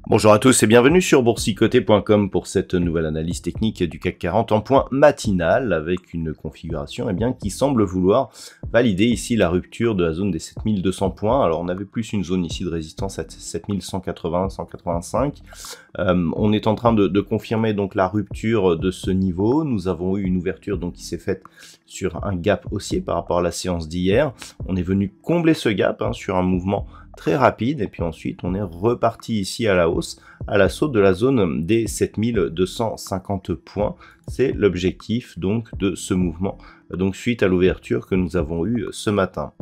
Bonjour à tous et bienvenue sur boursicoté.com pour cette nouvelle analyse technique du CAC 40 en point matinal avec une configuration qui semble vouloir valider ici la rupture de la zone des 7200 points. Alors on avait plus une zone ici de résistance à 7180, 185. On est en train de confirmer donc la rupture de ce niveau. Nous avons eu une ouverture donc qui s'est faite sur un gap haussier par rapport à la séance d'hier. On est venu combler ce gap sur un mouvement très rapide et puis ensuite on est reparti ici à la hausse à l'assaut de la zone des 7250 points. C'est l'objectif donc de ce mouvement donc suite à l'ouverture que nous avons eu ce matin.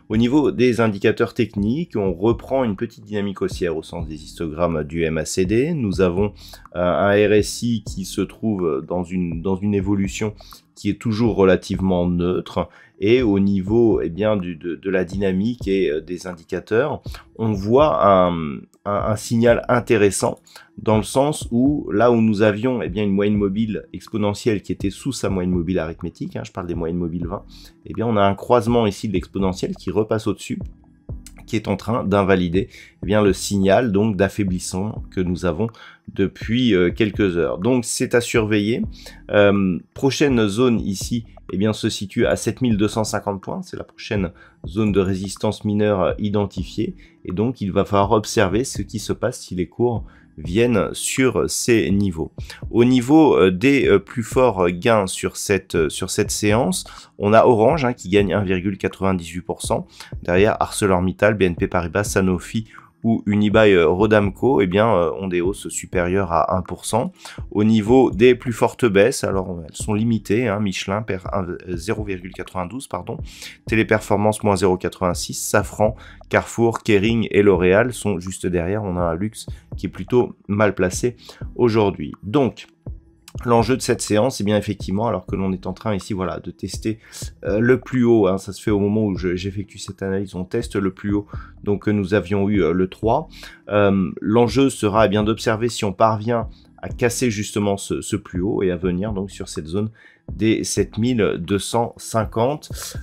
Au niveau des indicateurs techniques, on reprend une petite dynamique haussière au sens des histogrammes du MACD. Nous avons un RSI qui se trouve dans une évolution qui est toujours relativement neutre, et au niveau de la dynamique et des indicateurs, on voit un signal intéressant dans le sens où là où nous avions une moyenne mobile exponentielle qui était sous sa moyenne mobile arithmétique, je parle des moyennes mobiles 20, on a un croisement ici de l'exponentielle qui repasse au-dessus, qui est en train d'invalider le signal donc d'affaiblissement que nous avons depuis quelques heures. Donc c'est à surveiller. Prochaine zone ici se situe à 7250 points, c'est la prochaine zone de résistance mineure identifiée, et donc il va falloir observer ce qui se passe si les cours viennent sur ces niveaux. Au niveau des plus forts gains sur cette séance, on a Orange qui gagne 1,98%, derrière ArcelorMittal, BNP Paribas, Sanofi ou Unibail-Rodamco ont des hausses supérieures à 1%. Au niveau des plus fortes baisses, alors elles sont limitées, Michelin perd 0,92, Téléperformance moins 0,86, Safran, Carrefour, Kering et L'Oréal sont juste derrière. On a un luxe qui est plutôt mal placé aujourd'hui. Donc, l'enjeu de cette séance, effectivement, alors que l'on est en train ici de tester le plus haut, ça se fait au moment où j'effectue cette analyse, on teste le plus haut, donc nous avions eu le 3. L'enjeu sera d'observer si on parvient à casser justement ce plus haut et à venir donc sur cette zone des 7250.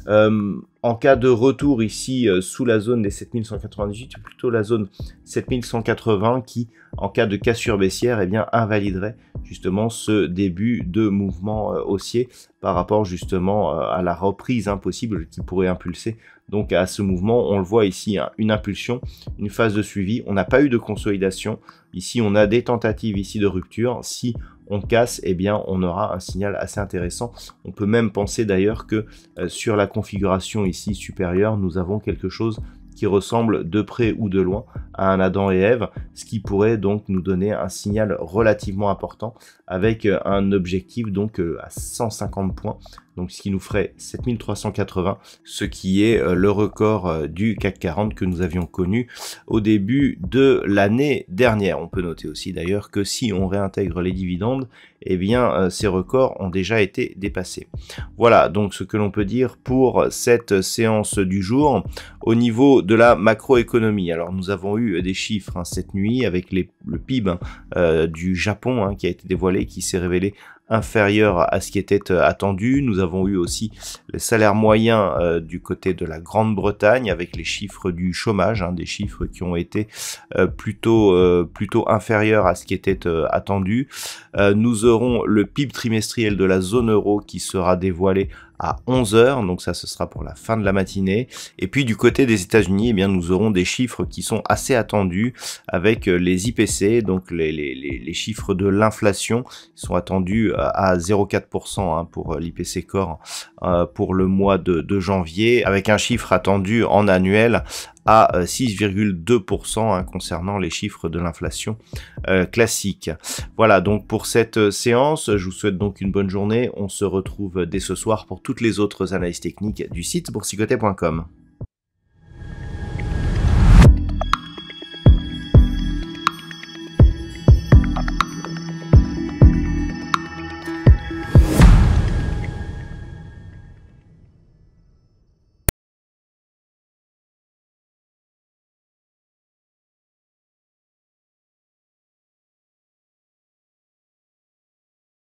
En cas de retour ici sous la zone des 7198, ou plutôt la zone 7180 qui, en cas de cassure baissière, invaliderait justement ce début de mouvement haussier par rapport justement à la reprise possible qui pourrait impulser donc à ce mouvement. On le voit ici, une impulsion, une phase de suivi. On n'a pas eu de consolidation. Ici, on a des tentatives ici de rupture. Si on casse, on aura un signal assez intéressant. On peut même penser d'ailleurs que sur la configuration ici supérieure, nous avons quelque chose qui ressemble de près ou de loin à un Adam et Ève, ce qui pourrait donc nous donner un signal relativement important avec un objectif donc à 150 points, donc ce qui nous ferait 7380, ce qui est le record du CAC 40 que nous avions connu au début de l'année dernière. On peut noter aussi d'ailleurs que si on réintègre les dividendes, ces records ont déjà été dépassés. Voilà donc ce que l'on peut dire pour cette séance du jour. Au niveau de la macroéconomie, alors nous avons eu des chiffres cette nuit avec le PIB du Japon qui a été dévoilé, qui s'est révélé inférieur à ce qui était attendu. Nous avons eu aussi le salaire moyen du côté de la Grande-Bretagne avec les chiffres du chômage, des chiffres qui ont été plutôt inférieurs à ce qui était attendu. Nous aurons le PIB trimestriel de la zone euro qui sera dévoilé à 11 h, donc ça ce sera pour la fin de la matinée. Et puis du côté des États-Unis, nous aurons des chiffres qui sont assez attendus avec les IPC, donc les chiffres de l'inflation qui sont attendus à 0,4% pour l'IPC Core pour le mois de janvier, avec un chiffre attendu en annuel à 6,2% concernant les chiffres de l'inflation classique. Voilà donc pour cette séance, je vous souhaite donc une bonne journée. On se retrouve dès ce soir pour toutes les autres analyses techniques du site boursicoté.com.